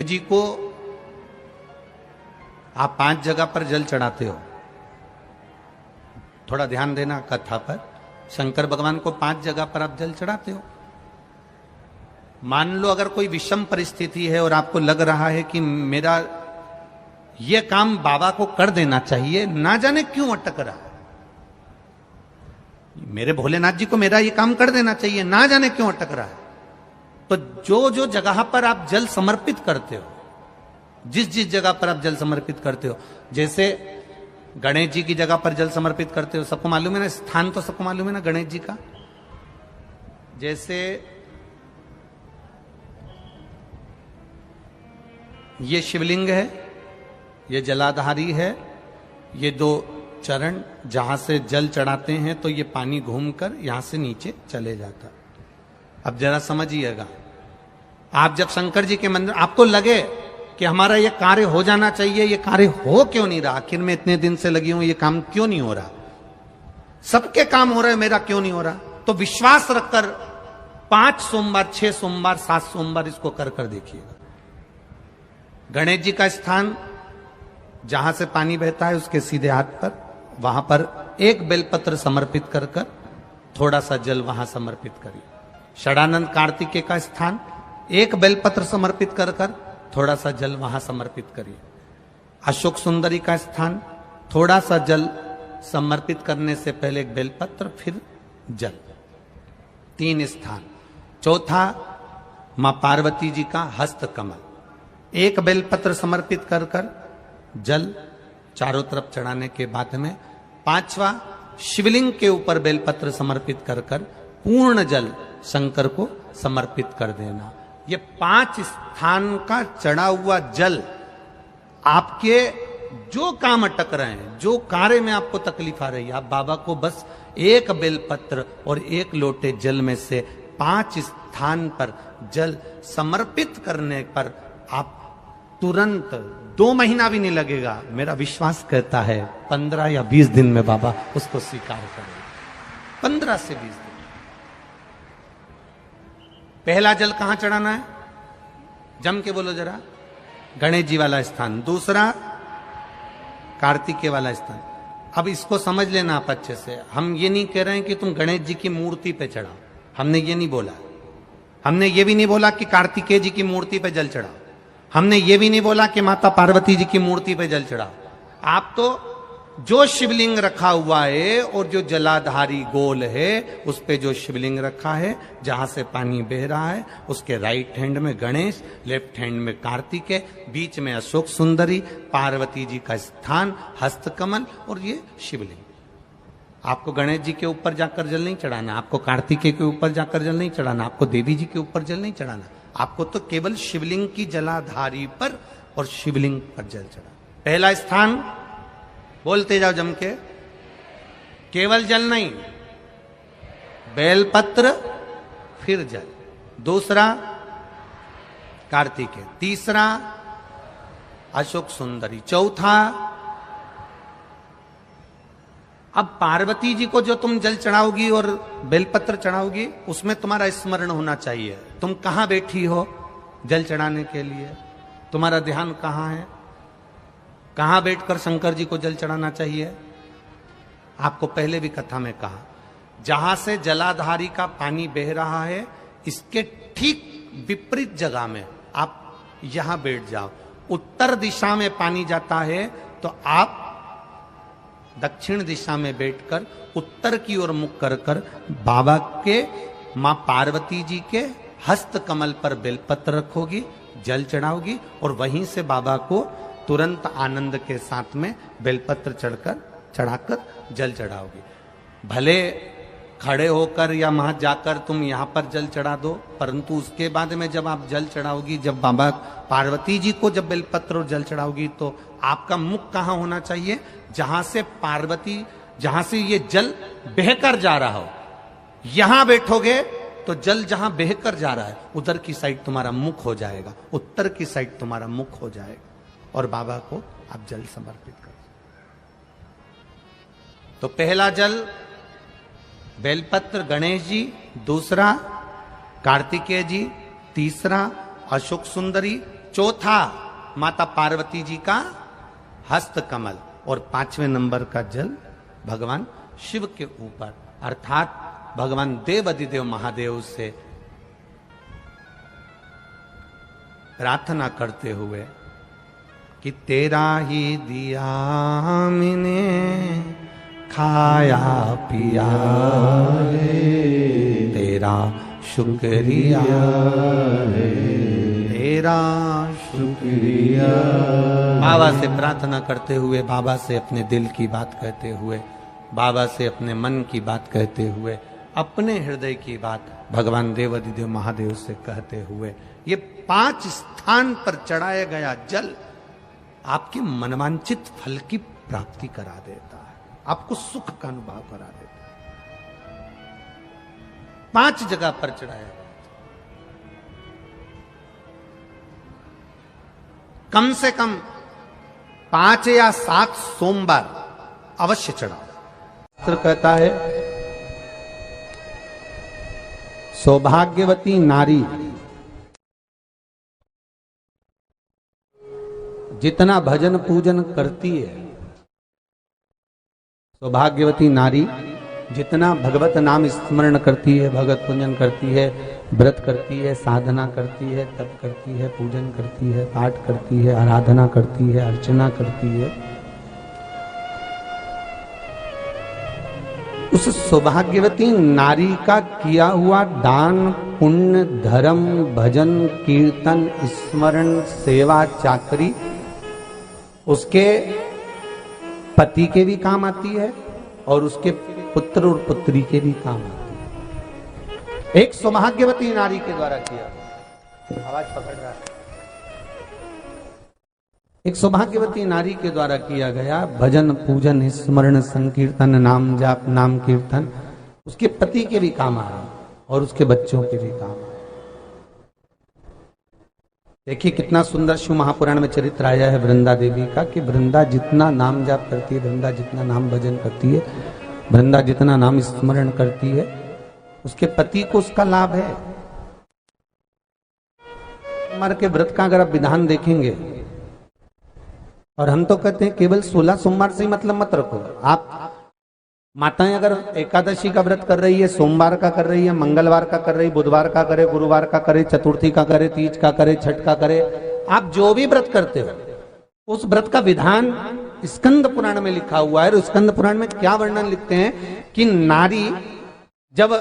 जी को आप 5 जगह पर जल चढ़ाते हो। थोड़ा ध्यान देना कथा पर। शंकर भगवान को 5 जगह पर आप जल चढ़ाते हो। मान लो अगर कोई विषम परिस्थिति है और आपको लग रहा है कि मेरा यह काम बाबा को कर देना चाहिए, ना जाने क्यों अटक रहा है। मेरे भोलेनाथ जी को मेरा यह काम कर देना चाहिए, ना जाने क्यों अटक रहा है। तो जो जो जगह पर आप जल समर्पित करते हो, जिस जिस जगह पर आप जल समर्पित करते हो, जैसे गणेश जी की जगह पर जल समर्पित करते हो, सबको मालूम है ना, स्थान तो सबको मालूम है ना गणेश जी का। जैसे ये शिवलिंग है, ये जलाधारी है, ये 2 चरण जहां से जल चढ़ाते हैं तो ये पानी घूमकर यहां से नीचे चले जाता। अब जरा समझिएगा, आप जब शंकर जी के मंदिर, आपको लगे कि हमारा ये कार्य हो जाना चाहिए, ये कार्य हो क्यों नहीं रहा, आखिर में इतने दिन से लगी हूं, ये काम क्यों नहीं हो रहा, सबके काम हो रहे हैं, मेरा क्यों नहीं हो रहा, तो विश्वास रखकर 5 सोमवार, 6 सोमवार, 7 सोमवार इसको कर कर देखिएगा। गणेश जी का स्थान जहां से पानी बहता है उसके सीधे हाथ पर, वहां पर एक बेलपत्र समर्पित कर कर थोड़ा सा जल वहां समर्पित करिए। षडानंद कार्तिकेय का स्थान, एक बेलपत्र समर्पित कर कर थोड़ा सा जल वहां समर्पित करिए। अशोक सुंदरी का स्थान, थोड़ा सा जल समर्पित करने से पहले एक बेलपत्र, फिर जल। 3 स्थान। चौथा, मां पार्वती जी का हस्त कमल, एक बेलपत्र समर्पित कर कर जल चारों तरफ चढ़ाने के बाद में। 5वां, शिवलिंग के ऊपर बेलपत्र समर्पित कर कर पूर्ण जल शंकर को समर्पित कर देना। ये 5 स्थान का चढ़ा हुआ जल आपके जो काम अटक रहे हैं, जो कार्य में आपको तकलीफ आ रही है, आप बाबा को बस एक बेलपत्र और एक लोटे जल में से 5 स्थान पर जल समर्पित करने पर आप तुरंत 2 महीना भी नहीं लगेगा, मेरा विश्वास कहता है 15 या 20 दिन में बाबा उसको स्वीकार करेंगे। 15 से 20 दिन। पहला जल कहां चढ़ाना है, जम के बोलो जरा, गणेश जी वाला स्थान। दूसरा, कार्तिकेय वाला स्थान। अब इसको समझ लेना आप अच्छे से। हम ये नहीं कह रहे हैं कि तुम गणेश जी की मूर्ति पे चढ़ाओ, हमने ये नहीं बोला। हमने ये भी नहीं बोला कि कार्तिकेय जी की मूर्ति पे जल चढ़ाओ, हमने ये भी नहीं बोला कि माता पार्वती जी की मूर्ति पे जल चढ़ाओ। आप तो जो शिवलिंग रखा हुआ है और जो जलाधारी गोल है उस पे जो शिवलिंग रखा है, जहां से पानी बह रहा है, उसके राइट हैंड में गणेश, लेफ्ट हैंड में कार्तिकेय, बीच में अशोक सुंदरी, पार्वती जी का स्थान, हस्तकमल और ये शिवलिंग। आपको गणेश जी के ऊपर जाकर जल नहीं चढ़ाना, आपको कार्तिकेय के ऊपर जाकर जल नहीं चढ़ाना, आपको देवी जी के ऊपर जल नहीं चढ़ाना, आपको तो केवल शिवलिंग की जलाधारी पर और शिवलिंग पर जल चढ़ा। पहला स्थान, बोलते जाओ जम के, केवल जल नहीं, बेलपत्र फिर जल। दूसरा, कार्तिकेय। तीसरा, अशोक सुंदरी। चौथा, अब पार्वती जी को जो तुम जल चढ़ाओगी और बेलपत्र चढ़ाओगी, उसमें तुम्हारा स्मरण होना चाहिए। तुम कहां बैठी हो जल चढ़ाने के लिए, तुम्हारा ध्यान कहां है, कहां बैठकर शंकर जी को जल चढ़ाना चाहिए। आपको पहले भी कथा में कहा, जहां से जलाधारी का पानी बह रहा है, इसके ठीक विपरीत जगह में आप यहां बैठ जाओ। उत्तर दिशा में पानी जाता है तो आप दक्षिण दिशा में बैठकर उत्तर की ओर मुख कर कर बाबा के, मां पार्वती जी के हस्त कमल पर बेलपत्र रखोगी, जल चढ़ाओगी और वहीं से बाबा को तुरंत आनंद के साथ में बेलपत्र चढ़ाकर जल चढ़ाओगी। भले खड़े होकर या वहां जाकर तुम यहां पर जल चढ़ा दो, परंतु उसके बाद में जब आप जल चढ़ाओगी, जब बाबा पार्वती जी को जब बेलपत्र और जल चढ़ाओगी, तो आपका मुख कहां होना चाहिए, जहां से पार्वती, जहां से ये जल बहकर जा रहा हो, यहां बैठोगे तो जल जहां बहकर जा रहा है उधर की साइड तुम्हारा मुख हो जाएगा, उत्तर की साइड तुम्हारा मुख हो जाएगा और बाबा को आप जल समर्पित करो। तो पहला जल बेलपत्र गणेश जी, दूसरा कार्तिकेय जी, तीसरा अशोक सुंदरी, चौथा माता पार्वती जी का हस्त कमल, और 5वें नंबर का जल भगवान शिव के ऊपर, अर्थात भगवान देवाधिदेव महादेव से प्रार्थना करते हुए कि तेरा ही दिया मैंने खाया पिया है, तेरा शुक्रिया है, तेरा शुक्रिया। बाबा से प्रार्थना करते हुए, बाबा से अपने दिल की बात कहते हुए, बाबा से अपने मन की बात कहते हुए, अपने हृदय की बात भगवान देवाधिदेव महादेव से कहते हुए, ये 5 स्थान पर चढ़ाया गया जल आपके मनवांचित फल की प्राप्ति करा देता है, आपको सुख का अनुभव करा देता है। 5 जगह पर चढ़ाया गया, कम से कम 5 या 7 सोमवार अवश्य चढ़ाओ। शास्त्र कहता है सौभाग्यवती नारी जितना भजन पूजन करती है, सौभाग्यवती नारी जितना भगवत नाम स्मरण करती है, भगवत पूजन करती है, व्रत करती है, साधना करती है, तप करती है, पूजन करती है, पाठ करती है, आराधना करती है, अर्चना करती है, उस सौभाग्यवती नारी का किया हुआ दान, पुण्य, धर्म, भजन, कीर्तन, स्मरण, सेवा, चाकरी उसके पति के भी काम आती है और उसके पुत्र और पुत्री के भी काम आती है। एक सौभाग्यवती नारी के द्वारा किया, आवाज पकड़ रहा है, एक सौभाग्यवती नारी के द्वारा किया गया भजन, पूजन, स्मरण, संकीर्तन, नाम जाप, नाम कीर्तन उसके पति के भी काम आया और उसके बच्चों के भी काम आया। देखिए कितना सुंदर शिव महापुराण में चरित्र आया है वृंदा देवी का, कि वृंदा जितना नाम जाप करती है, वृंदा जितना नाम भजन करती है, वृंदा जितना नाम स्मरण करती है, उसके पति को उसका लाभ है। सोमवार के व्रत का अगर आप विधान देखेंगे, और हम तो कहते हैं केवल 16 सोमवार से ही मतलब मत रखो। आप माताएं अगर एकादशी का व्रत कर रही है, सोमवार का कर रही है, मंगलवार का कर रही, बुधवार का करे, गुरुवार का करे, चतुर्थी का करे, तीज का करे, छठ का करे, आप जो भी व्रत करते हो उस व्रत का विधान स्कंद पुराण में लिखा हुआ है। और स्कंद पुराण में क्या वर्णन लिखते हैं कि नारी जब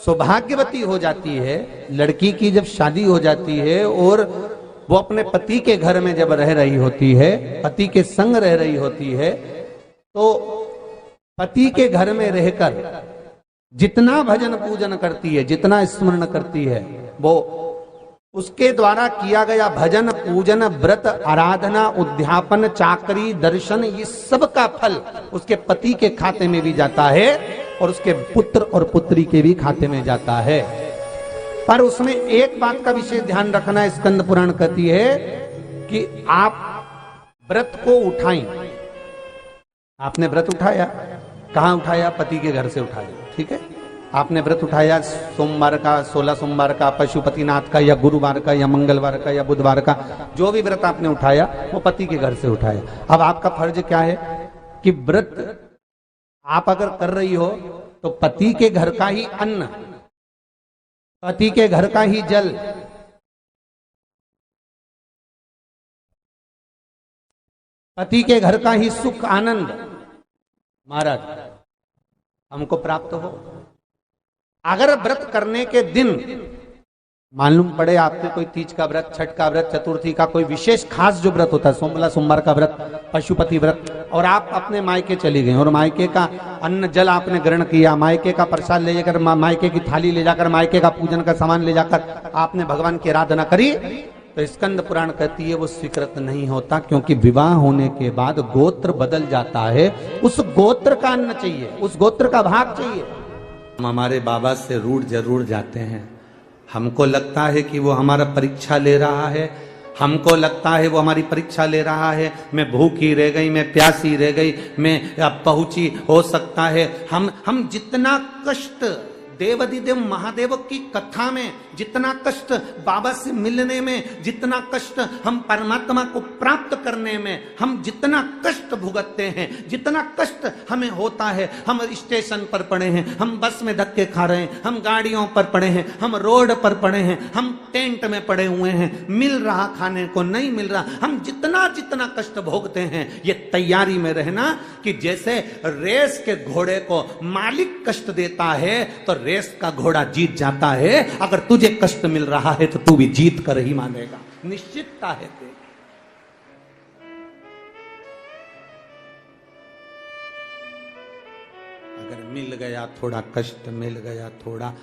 सौभाग्यवती हो जाती है, लड़की की जब शादी हो जाती है और वो अपने पति के घर में जब रह रही होती है, पति के संग रह रही होती है, तो पति के घर में रहकर जितना भजन पूजन करती है, जितना स्मरण करती है, वो उसके द्वारा किया गया भजन, पूजन, व्रत, आराधना, उद्यापन, चाकरी, दर्शन, ये सब का फल उसके पति के खाते में भी जाता है और उसके पुत्र और पुत्री के भी खाते में जाता है। पर उसमें एक बात का विशेष ध्यान रखना, स्कंद पुराण कहती है कि आप व्रत को उठाएं। आपने व्रत उठाया, कहां उठाया? पति के घर से उठाया, ठीक है। आपने व्रत उठाया सोमवार का, 16 सोमवार का, पशुपतिनाथ का, या गुरुवार का, या मंगलवार का, या बुधवार का, जो भी व्रत आपने उठाया वो पति के घर से उठाया। अब आपका फर्ज क्या है कि व्रत आप अगर कर रही हो तो पति के घर का ही अन्न, पति के घर का ही जल, पति के घर का ही सुख आनंद महाराज हमको प्राप्त हो। अगर व्रत करने के दिन मालूम पड़े आपके कोई तीज का व्रत, छठ का व्रत, चतुर्थी का कोई विशेष खास जो व्रत होता है, सोमवार का व्रत, पशुपति व्रत, और आप अपने मायके चली गई और मायके का अन्न जल आपने ग्रहण किया, मायके का प्रसाद ले जाकर, मायके की थाली ले जाकर, मायके का पूजन का सामान ले जाकर आपने भगवान की आराधना करी, तो स्कंद पुराण कहती है वो स्वीकृत नहीं होता, क्योंकि विवाह होने के बाद गोत्र बदल जाता है। उस गोत्र का अन्न चाहिए, उस गोत्र का भाग चाहिए। हम हमारे बाबा से रूठ जरूर जाते हैं, हमको लगता है कि वो हमारा परीक्षा ले रहा है, हमको लगता है वो हमारी परीक्षा ले रहा है, मैं भूखी रह गई, मैं प्यासी रह गई, मैं अब पहुंची, हो सकता है हम जितना कष्ट देवाधिदेव महादेव की कथा में जितना कष्ट, बाबा से मिलने में जितना कष्ट, हम परमात्मा को प्राप्त करने में हम जितना कष्ट भुगतते हैं, जितना कष्ट हमें होता है, हम स्टेशन पर पड़े हैं, हम बस में धक्के खा रहे हैं, हम गाड़ियों पर पड़े हैं, हम रोड पर पड़े हैं, हम टेंट में पड़े हुए हैं, मिल रहा खाने को नहीं मिल रहा, हम जितना जितना कष्ट भोगते हैं, ये तैयारी में रहना कि जैसे रेस के घोड़े को मालिक कष्ट देता है तो रेस का घोड़ा जीत जाता है। अगर तुझे कष्ट मिल रहा है तो तू भी जीत कर ही मानेगा, निश्चितता है तेरी। अगर मिल गया थोड़ा कष्ट, मिल गया थोड़ा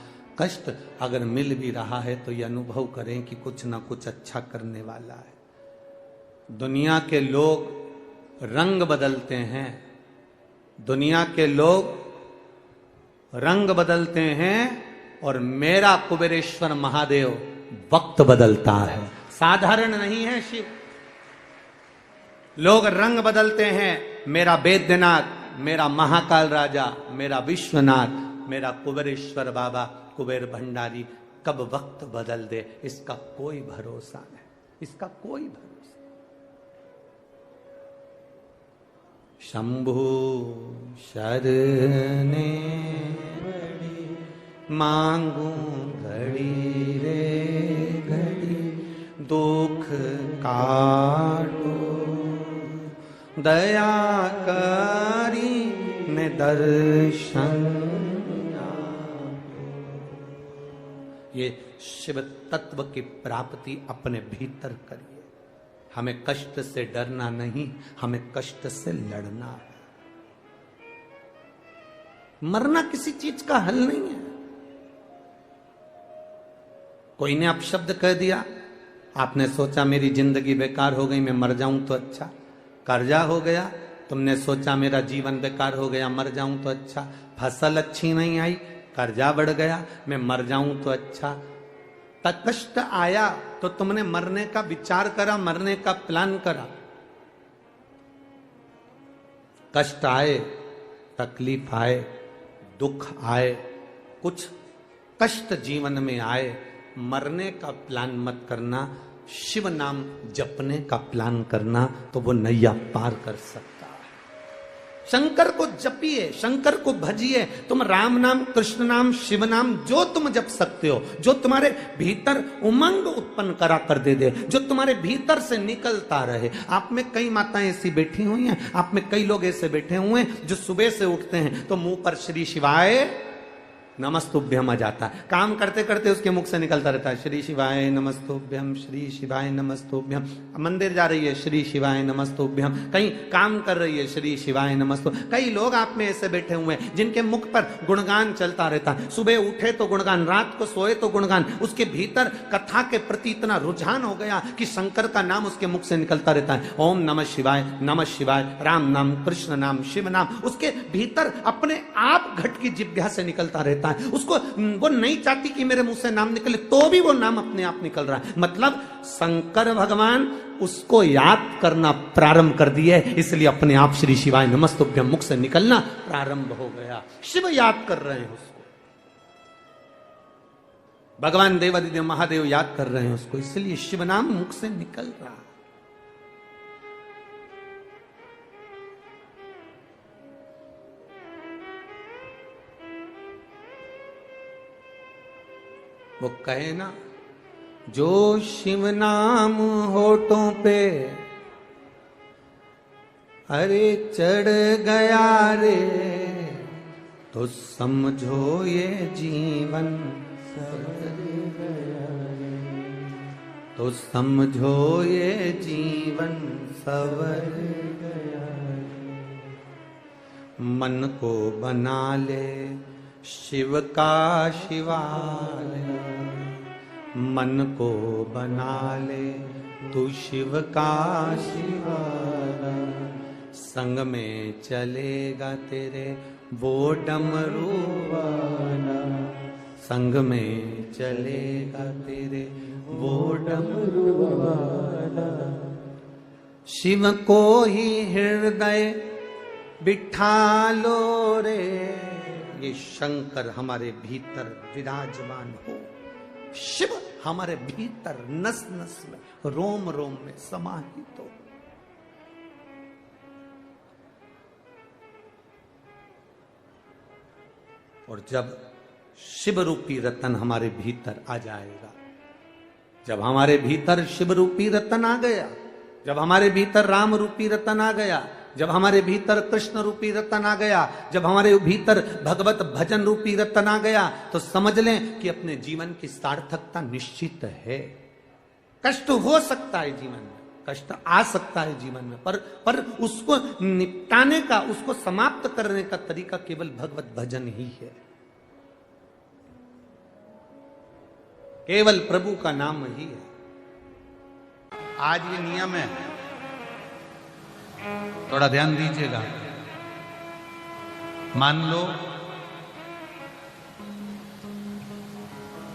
कष्ट, अगर मिल भी रहा है तो ये अनुभव करें कि कुछ ना कुछ अच्छा करने वाला है। दुनिया के लोग रंग बदलते हैं, दुनिया के लोग रंग बदलते हैं, और मेरा कुबेरेश्वर महादेव वक्त बदलता है, साधारण नहीं है शिव। लोग रंग बदलते हैं, मेरा वैद्यनाथ, मेरा महाकाल राजा, मेरा विश्वनाथ, मेरा कुबेरेश्वर बाबा, कुबेर भंडारी कब वक्त बदल दे इसका कोई भरोसा नहीं, इसका कोई भरोसा। शंभु शरणे मांगू घड़ी रे घड़ी, दुख काटो दया करी ने दर्शन। ये शिव तत्व की प्राप्ति अपने भीतर करिए। हमें कष्ट से डरना नहीं, हमें कष्ट से लड़ना है। मरना किसी चीज का हल नहीं है। कोई ने अपशब्द कह दिया, आपने सोचा मेरी जिंदगी बेकार हो गई, मैं मर जाऊं तो अच्छा। कर्जा हो गया, तुमने सोचा मेरा जीवन बेकार हो गया, मर जाऊं तो अच्छा। फसल अच्छी नहीं आई, कर्जा बढ़ गया, मैं मर जाऊं तो अच्छा। कष्ट आया तो तुमने मरने का विचार करा, मरने का प्लान करा। कष्ट आए, तकलीफ आए, दुख आए, कुछ कष्ट जीवन में आए, मरने का प्लान मत करना, शिव नाम जपने का प्लान करना, तो वो नैया पार कर सकता है। शंकर को जपिए, शंकर को भजिए। तुम राम नाम, कृष्ण नाम, शिव नाम जो तुम जप सकते हो, जो तुम्हारे भीतर उमंग उत्पन्न करा कर दे, जो तुम्हारे भीतर से निकलता रहे। आप में कई माताएं ऐसी बैठी हुई हैं, आप में कई लोग ऐसे बैठे हुए हैं जो सुबह से उठते हैं तो मुंह पर श्री शिवाय नमस्तुभ्यम आ जाता है। काम करते करते उसके मुख से निकलता रहता है श्री शिवाय नमस्तुभ्यम, श्री शिवाय नमस्तुभ्यम। मंदिर जा रही है, श्री शिवाय नमस्तुभ्यम। कहीं काम कर रही है, श्री शिवाय नमस्तु। कई लोग आप में ऐसे बैठे हुए हैं जिनके मुख पर गुणगान चलता रहता है। सुबह उठे तो गुणगान, रात को सोए तो गुणगान। उसके भीतर कथा के प्रति इतना रुझान हो गया कि शंकर का नाम उसके मुख से निकलता रहता है। ओम नमः शिवाय, नमः शिवाय, राम नाम, कृष्ण नाम, शिव नाम उसके भीतर अपने आप घट की जिह्वा से निकलता रहता है। उसको वो नहीं चाहती कि मेरे मुंह से नाम निकले, तो भी वो नाम अपने आप निकल रहा है। मतलब शंकर भगवान उसको याद करना प्रारंभ कर दिए, इसलिए अपने आप श्री शिवाय नमस्तुभ्यम मुख से निकलना प्रारंभ हो गया। शिव याद कर रहे हैं उसको, भगवान देवाधिदेव महादेव याद कर रहे हैं उसको, इसलिए शिव नाम मुख से निकल रहा है। वो कहे ना, जो शिव नाम होठों पे अरे चढ़ गया रे, तो समझो ये जीवन सवर गया रे, तो समझो ये जीवन सवर गया रे। मन को बना ले शिव का शिवालय, मन को बना ले तू शिव का शिवालय। संग में चलेगा तेरे वो डमरू वाला, संग में चलेगा तेरे वो डमरू वाला। शिव को ही हृदय बिठा लो रे, ये शंकर हमारे भीतर विराजमान हो, शिव हमारे भीतर नस नस में, रोम रोम में समाहित हो। और जब शिव रूपी रतन हमारे भीतर आ जाएगा, जब हमारे भीतर शिव रूपी रतन आ गया, जब हमारे भीतर राम रूपी रतन आ गया, जब हमारे भीतर कृष्ण रूपी रतन आ गया, जब हमारे भीतर भगवत भजन रूपी रतन आ गया, तो समझ लें कि अपने जीवन की सार्थकता निश्चित है। कष्ट हो सकता है जीवन में, कष्ट आ सकता है जीवन में, पर उसको निपटाने का, उसको समाप्त करने का तरीका केवल भगवत भजन ही है। केवल प्रभु का नाम ही है। आज ये नियम है, थोड़ा ध्यान दीजिएगा। मान लो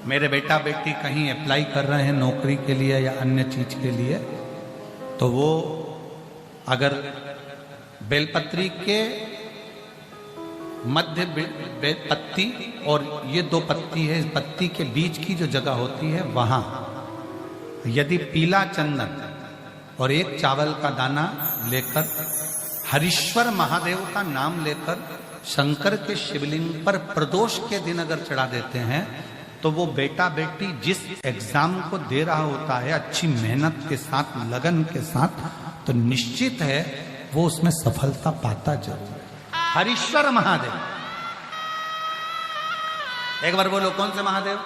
मेरे बेटा बेटी कहीं अप्लाई कर रहे हैं नौकरी के लिए या अन्य चीज के लिए, तो वो अगर बेलपत्री के मध्य पत्ती और ये दो पत्ती है, इस पत्ती के बीच की जो जगह होती है वहां यदि पीला चंदन और एक चावल का दाना लेकर हरीश्वर महादेव का नाम लेकर शंकर के शिवलिंग पर प्रदोष के दिन अगर चढ़ा देते हैं, तो वो बेटा बेटी जिस एग्जाम को दे रहा होता है अच्छी मेहनत के साथ, लगन के साथ, तो निश्चित है वो उसमें सफलता पाता जरूर है। हरीश्वर महादेव, एक बार बोलो कौन से महादेव?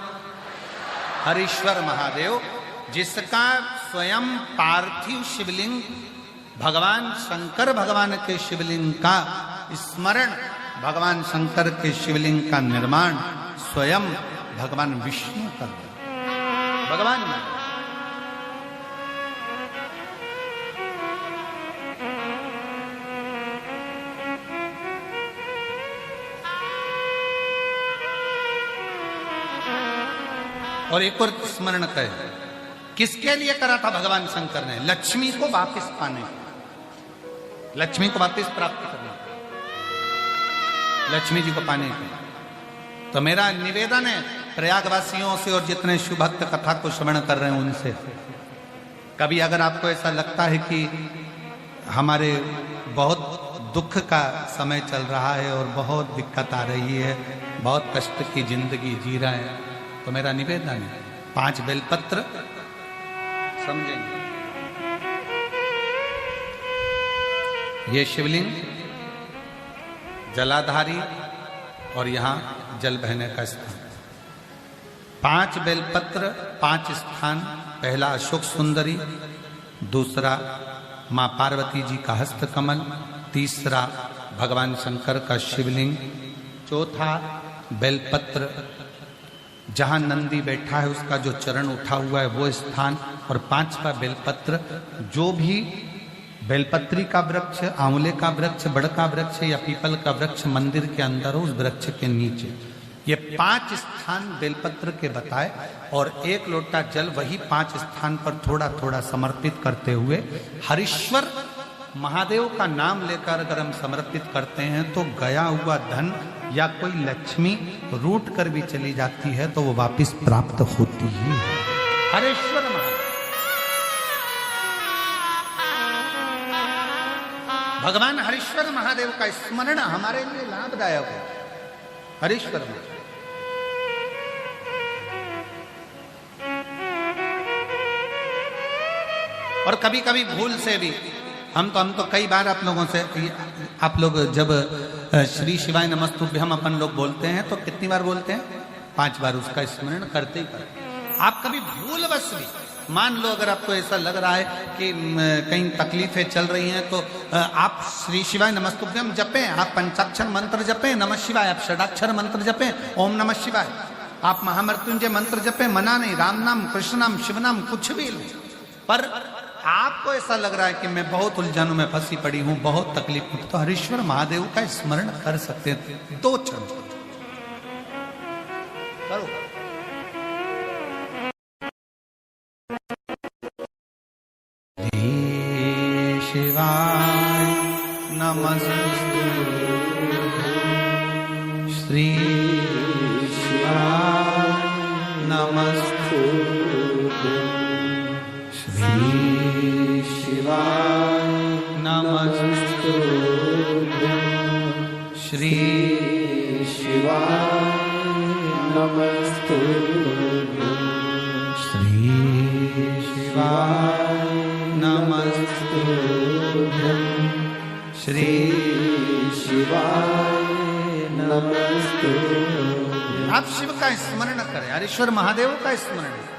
हरीश्वर महादेव, जिसका स्वयं पार्थिव शिवलिंग भगवान शंकर भगवान के शिवलिंग का स्मरण, भगवान शंकर के शिवलिंग का निर्माण स्वयं भगवान विष्णु कर भगवान में। और एक और स्मरण कहे, किसके लिए करा था भगवान शंकर ने? लक्ष्मी को वापस पाने, लक्ष्मी को वापस प्राप्त करने, लक्ष्मी जी को पाने के। तो मेरा निवेदन है प्रयागवासियों से और जितने शिव भक्त कथा को श्रवण कर रहे हैं उनसे, कभी अगर आपको ऐसा लगता है कि हमारे बहुत दुख का समय चल रहा है और बहुत दिक्कत आ रही है, बहुत कष्ट की जिंदगी जी रहे हैं, तो मेरा निवेदन है 5 बेलपत्र समझेंगे। ये शिवलिंग जलाधारी और यहां जल बहने का स्थान। 5 बेलपत्र, 5 स्थान। पहला अशोक सुंदरी, दूसरा मां पार्वती जी का हस्त कमल, तीसरा भगवान शंकर का शिवलिंग, चौथा बेलपत्र जहां नंदी बैठा है उसका जो चरण उठा हुआ है वो स्थान, और 5वां बेलपत्र जो भी बेलपत्री का वृक्ष, आंवले का वृक्ष, बड़ का वृक्ष या पीपल का वृक्ष मंदिर के अंदर हो, उस वृक्ष के नीचे। ये 5 स्थान बेलपत्र के बताए, और 1 लोटा जल वही 5 स्थान पर थोड़ा थोड़ा समर्पित करते हुए हरीश्वर महादेव का नाम लेकर अगर हम समर्पित करते हैं तो गया हुआ धन या कोई लक्ष्मी रूट कर भी चली जाती है तो वो वापस प्राप्त होती ही है। हरीश्वर महादेव, भगवान हरीश्वर महादेव का स्मरण हमारे लिए लाभदायक है। हरीश्वर महादेव और कभी कभी भूल से भी हम तो कई बार आप लोगों से, आप लोग जब श्री शिवाय नमस्तुभ्यं हम अपन लोग बोलते हैं तो कितनी बार बोलते हैं? 5 बार उसका स्मरण करते ही करते। आप कभी भूलवश भी, मान लो अगर आपको ऐसा लग रहा है कि कहीं तकलीफें चल रही हैं, तो आप श्री शिवाय नमस्तुभ्यं जपें, आप पंचाक्षर मंत्र जपें, नमः शिवाय, आप षडाक्षर मंत्र जपें, ओम नमः शिवाय, आप महामृत्युंजय मंत्र जपें, मना नहीं, राम नाम, कृष्ण नाम, शिव नाम, कुछ भी लो। पर आपको ऐसा लग रहा है कि मैं बहुत उलझनों में फंसी पड़ी हूं, बहुत तकलीफ में, तो हरीश्वर महादेव का स्मरण कर सकते हैं। 2 क्षण करो। शिवाय नमस्तुभ्यं श्री शिवाय नमस्तुभ्यं श्री शिवाय नमस्तुभ्यं श्री शिवाय नमस्तुभ्यं श्री शिवाय नमस्तुभ्यं श्री शिवाय नमस्तुभ्यं। आप शिव का स्मरण करें, हरीश्वर महादेव का स्मरण।